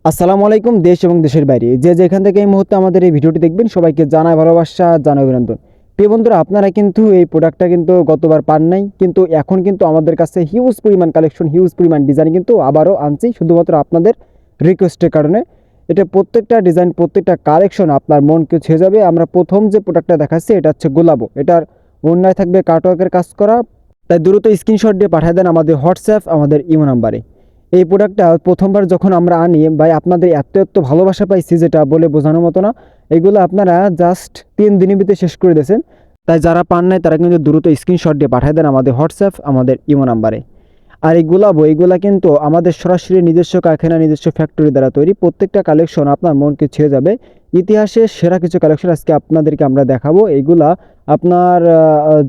আসসালামু আলাইকুম। দেশ এবং দেশের বাইরে যে যেখান থেকে এই মুহূর্তে আমাদের এই ভিডিওটি দেখবেন সবাইকে জানাই ভালোবাসা, জানাই অভিনন্দন। প্রিয় বন্ধুরা, আপনারা কিন্তু এই প্রোডাক্টটা কিন্তু গতবার পান নাই, কিন্তু এখন কিন্তু আমাদের কাছে হিউজ পরিমাণ কালেকশন, হিউজ পরিমাণ ডিজাইন কিন্তু আবারও আনছি শুধুমাত্র আপনাদের রিকোয়েস্টের কারণে। এটা প্রত্যেকটা ডিজাইন, প্রত্যেকটা কালেকশন আপনার মনকে ছুঁয়ে যাবে। আমরা প্রথম যে প্রোডাক্টটা দেখাচ্ছি এটা হচ্ছে গোলাপো। এটার ওড়নায় থাকবে কাটওয়ার্কের কাজ করা। তাই দ্রুত স্ক্রিনশট দিয়ে পাঠিয়ে দেন আমাদের হোয়াটসঅ্যাপ, আমাদের ইমো নাম্বারে। এই প্রোডাক্টটা প্রথমবার যখন আমরা আনি ভাই, আপনাদের এত এত ভালোবাসা পাইছি যেটা বলে বোঝানোর মতো না। এগুলো আপনারা জাস্ট 3 দিনের ভিতরে শেষ করে দিয়েছেন। তাই যারা পান নাই তারা কিন্তু দ্রুত স্ক্রিনশট দিয়ে পাঠিয়ে দেন আমাদের হোয়াটসঅ্যাপ, আমাদের ইমো নাম্বারে। আর এইগুলা কিন্তু আমাদের সরাসরি নিজস্ব কারখানা, নিজস্ব ফ্যাক্টরি দ্বারা তৈরি। প্রত্যেকটা কালেকশন আপনার মনকে ছুঁয়ে যাবে। ইতিহাসের সেরা কিছু কালেকশন আজকে আপনাদেরকে আমরা দেখাবো। এইগুলা আপনার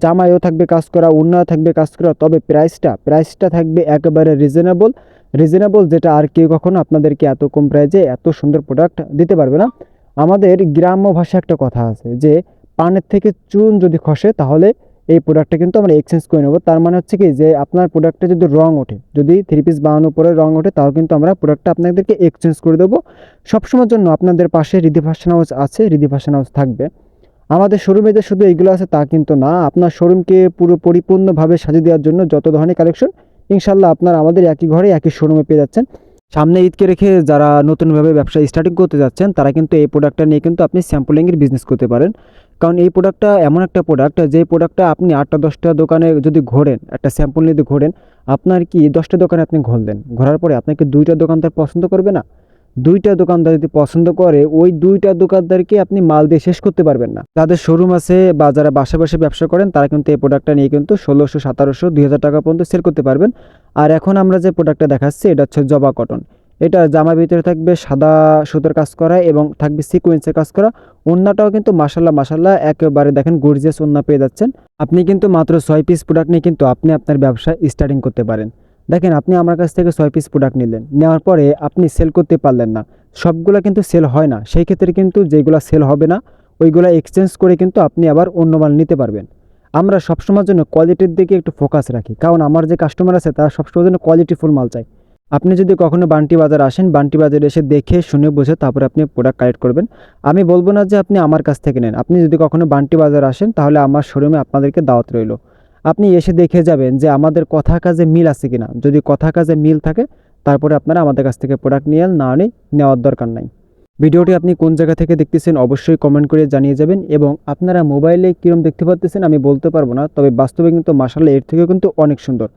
জামায়ও থাকবে কাজ করা, ওড়নায় থাকবে কাজ করা, তবে প্রাইসটা থাকবে একেবারে রিজনেবল, যেটা আর কেউ কখনো আপনাদেরকে এত কম প্রাইজে এত সুন্দর প্রোডাক্ট দিতে পারবে না। আমাদের গ্রাম্য ভাষায় একটা কথা আছে যে পানের থেকে চুন যদি খসে তাহলে এই প্রোডাক্টটা কিন্তু আমরা এক্সচেঞ্জ করে নেব। তার মানে হচ্ছে কি যে আপনার প্রোডাক্টে যদি রং ওঠে, যদি 3 পিস বানানোর পরে রং ওঠে, তাও কিন্তু আমরা প্রোডাক্টটা আপনাদেরকে এক্সচেঞ্জ করে দেবো। সবসময়ের জন্য আপনাদের পাশে রিদি ফ্যাশন হাউস আছে, রিদি ফ্যাশন হাউস থাকবে। আমাদের শোরুমে যে শুধু এগুলো আছে তা কিন্তু না, আপনার শোরুমকে পুরো পরিপূর্ণভাবে সাজিয়ে দেওয়ার জন্য যত ধরনের কালেকশন ইনশাল্লাহ আপনার আমাদের একই ঘরে একই শোরুমে পেয়ে যাচ্ছেন। সামনে ঈদকে রেখে যারা নতুনভাবে ব্যবসা স্টার্টিং করতে যাচ্ছেন তারা কিন্তু এই প্রোডাক্টটা নিয়ে কিন্তু আপনি স্যাম্পলিংয়ের বিজনেস করতে পারেন। কারণ এই প্রোডাক্টটা এমন একটা প্রোডাক্ট, যে প্রোডাক্টটা আপনি 8টা 10টা দোকানে যদি ঘোরেন, একটা স্যাম্পল নিয়ে ঘোরেন, আপনার কি 10টা দোকানে আপনি ঘুরলেন, ঘোরার পরে আপনাকে 2টা দোকানদার পছন্দ করবে না? 2টা দোকানদার যদি পছন্দ করে, ওই 2টা দোকানদারকে আপনি মাল দিয়ে শেষ করতে পারবেন না। যাদের শোরুম আছে বা যারা বাসা বাসা ব্যবসা করেন তারা কিন্তু এই প্রোডাক্টটা নিয়ে কিন্তু 1600, 1700, 2000 টাকা পর্যন্ত সেল করতে পারবেন। আর এখন আমরা যে প্রোডাক্টটা দেখাচ্ছি এটা হচ্ছে জবা কটন। এটা জামার ভিতরে থাকবে সাদা সুতোর কাজ করা এবং থাকবে সিকোয়েন্সের কাজ করা। ওড়নাটাও কিন্তু মাশাল্লাহ একেবারে দেখেন গর্জিয়াস ওড়না পেয়ে যাচ্ছেন। আপনি কিন্তু মাত্র 6 পিস প্রোডাক্ট নিয়ে কিন্তু আপনি আপনার ব্যবসা স্টার্টিং করতে পারেন। দেখেন, আপনি আমার কাছ থেকে 6 পিস প্রোডাক্ট নিলেন, নেওয়ার পরে আপনি সেল করতে পারলেন না। সবগুলা কিন্তু সেল হয় না, সেই ক্ষেত্রে কিন্তু যেগুলো সেল হবে না ওইগুলো এক্সচেঞ্জ করে কিন্তু আপনি আবার অন্য মাল নিতে পারবেন। আমরা সবসময়ের জন্য কোয়ালিটির দিকে একটু ফোকাস রাখি, কারণ আমার যে কাস্টমার আছে তারা সবসময়ের জন্য কোয়ালিটিফুল মাল চাই। আপনি যদি কখনো বান্টি বাজার আসেন, বান্টি বাজারে এসে দেখে শুনে বুঝে তারপরে আপনি প্রোডাক্ট কালেক্ট করবেন। আমি বলবো না যে আপনি আমার কাছ থেকে নেন। আপনি যদি কখনো বান্টি বাজার আসেন তাহলে আমার শোরুমে আপনাদেরকে দাওয়াত রইল। আপনি এসে দেখে যাবেন যে আমাদের কথা কাজে মিল আছে কিনা। যদি কথা কাজে মিল থাকে তারপরে আপনারা আমাদের কাছ থেকে প্রোডাক্ট নিয়ে না নেওয়ার দরকার নাই। ভিডিওটি আপনি কোন জায়গা থেকে দেখতেছেন অবশ্যই কমেন্ট করে জানিয়ে যাবেন। এবং আপনারা মোবাইলে কীরকম দেখতে পাচ্ছেন আমি বলতে পারবো না, তবে বাস্তবে কিন্তু মাশাআল্লাহ এর থেকেও কিন্তু অনেক সুন্দর।